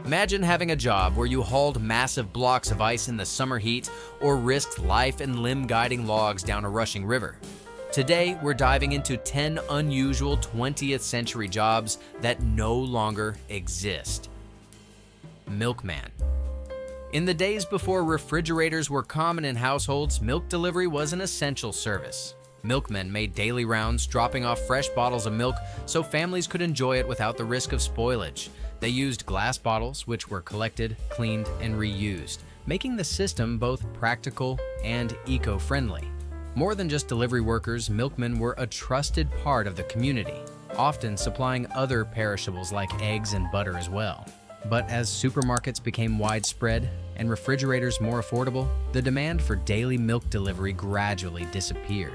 Imagine having a job where you hauled massive blocks of ice in the summer heat or risked life and limb guiding logs down a rushing river. Today, we're diving into 10 unusual 20th century jobs that no longer exist. Milkman. In the days before refrigerators were common in households, milk delivery was an essential service. Milkmen made daily rounds, dropping off fresh bottles of milk so families could enjoy it without the risk of spoilage. They used glass bottles, which were collected, cleaned, and reused, making the system both practical and eco-friendly. More than just delivery workers, milkmen were a trusted part of the community, often supplying other perishables like eggs and butter as well. But as supermarkets became widespread and refrigerators more affordable, the demand for daily milk delivery gradually disappeared.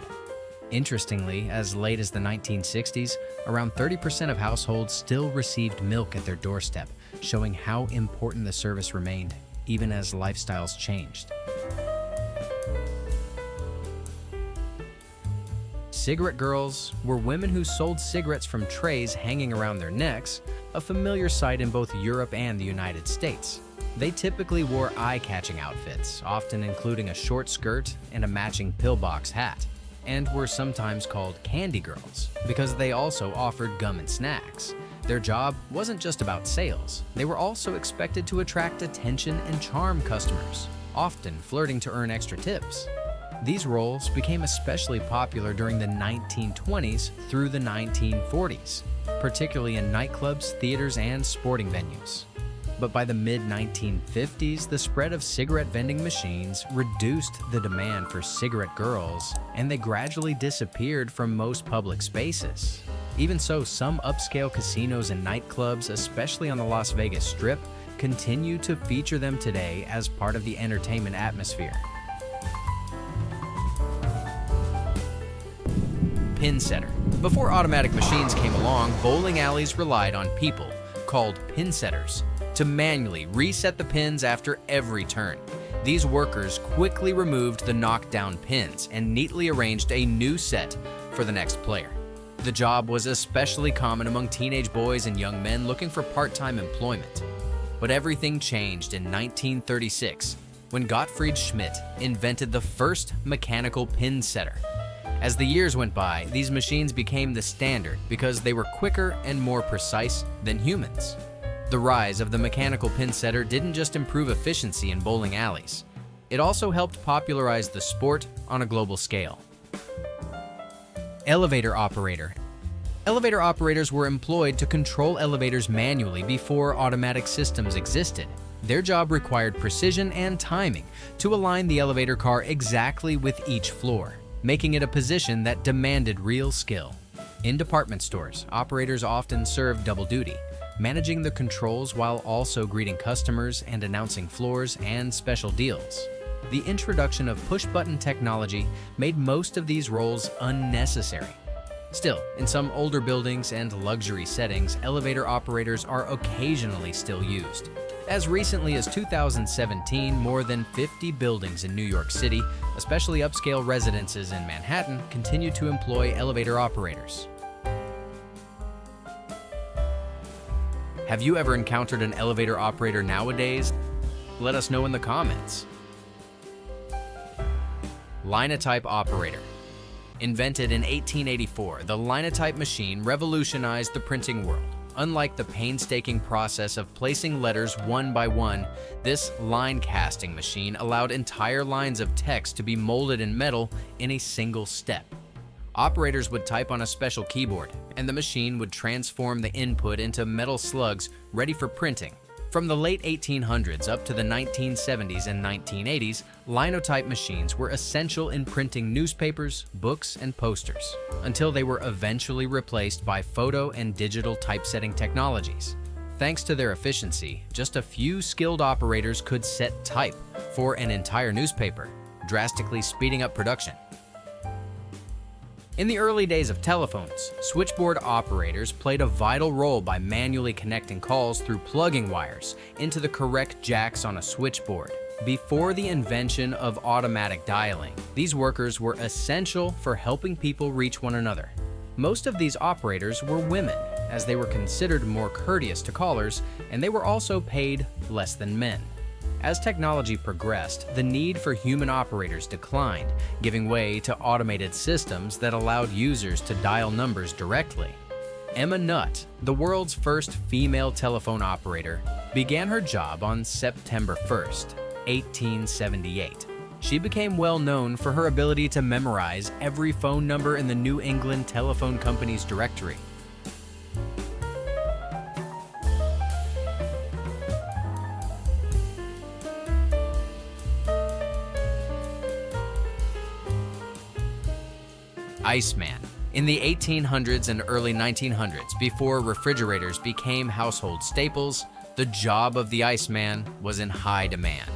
Interestingly, as late as the 1960s, around 30% of households still received milk at their doorstep, showing how important the service remained, even as lifestyles changed. Cigarette girls were women who sold cigarettes from trays hanging around their necks, a familiar sight in both Europe and the United States. They typically wore eye-catching outfits, often including a short skirt and a matching pillbox hat, and were sometimes called candy girls because they also offered gum and snacks. Their job wasn't just about sales. They were also expected to attract attention and charm customers, often flirting to earn extra tips. These roles became especially popular during the 1920s through the 1940s, particularly in nightclubs, theaters, and sporting venues. But by the mid-1950s, the spread of cigarette vending machines reduced the demand for cigarette girls, and they gradually disappeared from most public spaces. Even so, some upscale casinos and nightclubs, especially on the Las Vegas Strip, continue to feature them today as part of the entertainment atmosphere. Pinsetter. Before automatic machines came along, bowling alleys relied on people, called pinsetters, to manually reset the pins after every turn. These workers quickly removed the knockdown pins and neatly arranged a new set for the next player. The job was especially common among teenage boys and young men looking for part-time employment. But everything changed in 1936 when Gottfried Schmidt invented the first mechanical pin setter. As the years went by, these machines became the standard because they were quicker and more precise than humans. The rise of the mechanical pin setter didn't just improve efficiency in bowling alleys. It also helped popularize the sport on a global scale. Elevator operator. Elevator operators were employed to control elevators manually before automatic systems existed. Their job required precision and timing to align the elevator car exactly with each floor, making it a position that demanded real skill. In department stores, operators often served double duty, managing the controls while also greeting customers and announcing floors and special deals. The introduction of push-button technology made most of these roles unnecessary. Still, in some older buildings and luxury settings, elevator operators are occasionally still used. As recently as 2017, more than 50 buildings in New York City, especially upscale residences in Manhattan, continue to employ elevator operators. Have you ever encountered an elevator operator nowadays? Let us know in the comments. Linotype operator. Invented in 1884, the Linotype machine revolutionized the printing world. Unlike the painstaking process of placing letters one by one, this line casting machine allowed entire lines of text to be molded in metal in a single step. Operators would type on a special keyboard, and the machine would transform the input into metal slugs ready for printing. From the late 1800s up to the 1970s and 1980s, Linotype machines were essential in printing newspapers, books, and posters, until they were eventually replaced by photo and digital typesetting technologies. Thanks to their efficiency, just a few skilled operators could set type for an entire newspaper, drastically speeding up production. In the early days of telephones, switchboard operators played a vital role by manually connecting calls through plugging wires into the correct jacks on a switchboard. Before the invention of automatic dialing, these workers were essential for helping people reach one another. Most of these operators were women, as they were considered more courteous to callers, and they were also paid less than men. As technology progressed, the need for human operators declined, giving way to automated systems that allowed users to dial numbers directly. Emma Nutt, the world's first female telephone operator, began her job on September 1st, 1878. She became well known for her ability to memorize every phone number in the New England Telephone Company's directory. ICEMAN. In the 1800s and early 1900s, before refrigerators became household staples, the job of the ICEMAN was in high demand.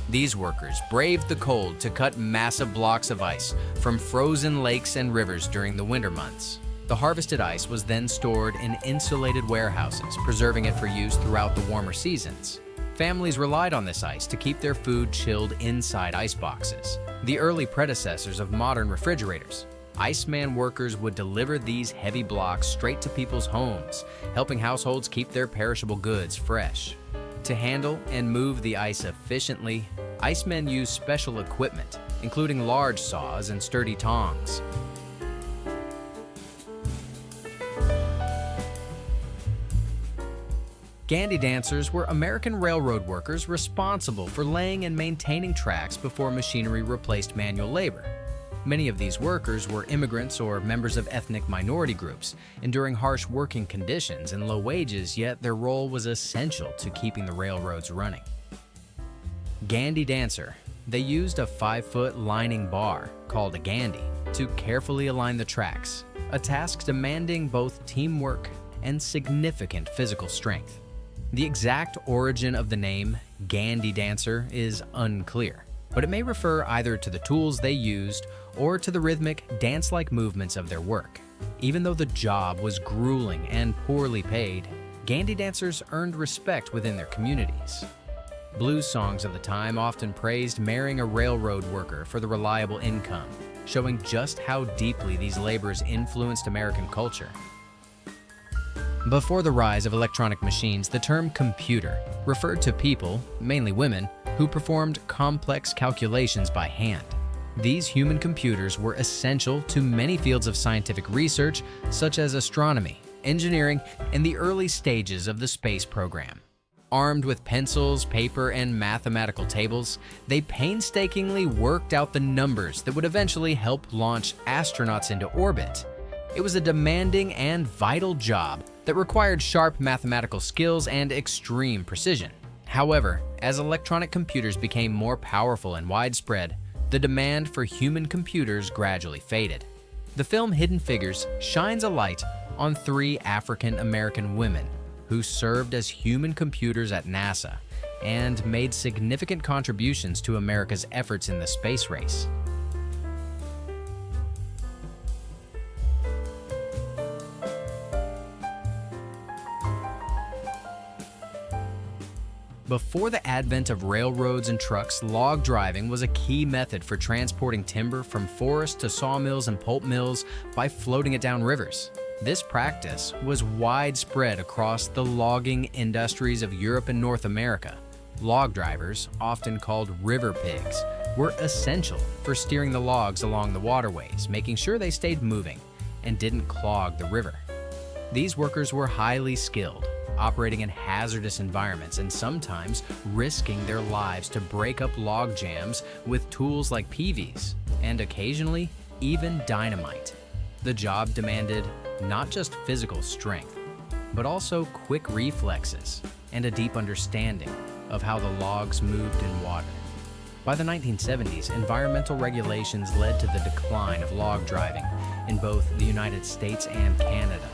These workers braved the cold to cut massive blocks of ice from frozen lakes and rivers during the winter months. The harvested ice was then stored in insulated warehouses, preserving it for use throughout the warmer seasons. Families relied on this ice to keep their food chilled inside ice boxes, the early predecessors of modern refrigerators. ICEMAN workers would deliver these heavy blocks straight to people's homes, helping households keep their perishable goods fresh. To handle and move the ice efficiently, ICEMAN used special equipment, including large saws and sturdy tongs. GENDY dancers were American railroad workers responsible for laying and maintaining tracks before machinery replaced manual labor. Many of these workers were immigrants or members of ethnic minority groups, enduring harsh working conditions and low wages, yet their role was essential to keeping the railroads running. GENDY dancer. They used a 5-foot lining bar, called a GENDY, to carefully align the tracks, a task demanding both teamwork and significant physical strength. The exact origin of the name GENDY dancer is unclear, but it may refer either to the tools they used or to the rhythmic, dance-like movements of their work. Even though the job was grueling and poorly paid, GENDY dancers earned respect within their communities. Blues songs of the time often praised marrying a railroad worker for the reliable income, showing just how deeply these laborers influenced American culture. Before the rise of electronic machines, the term computer referred to people, mainly women, who performed complex calculations by hand. These human computers were essential to many fields of scientific research, such as astronomy, engineering, and the early stages of the space program. Armed with pencils, paper, and mathematical tables, they painstakingly worked out the numbers that would eventually help launch astronauts into orbit. It was a demanding and vital job that required sharp mathematical skills and extreme precision. However, as electronic computers became more powerful and widespread, the demand for human computers gradually faded. The film Hidden Figures shines a light on 3 African-American women who served as human computers at NASA and made significant contributions to America's efforts in the space race. Before the advent of railroads and trucks, log driving was a key method for transporting timber from forests to sawmills and pulp mills by floating it down rivers. This practice was widespread across the logging industries of Europe and North America. Log drivers, often called river pigs, were essential for steering the logs along the waterways, making sure they stayed moving and didn't clog the river. These workers were highly skilled, operating in hazardous environments and sometimes risking their lives to break up log jams with tools like peavies and occasionally even dynamite. The job demanded not just physical strength, but also quick reflexes and a deep understanding of how the logs moved in water. By the 1970s, environmental regulations led to the decline of log driving in both the United States and Canada.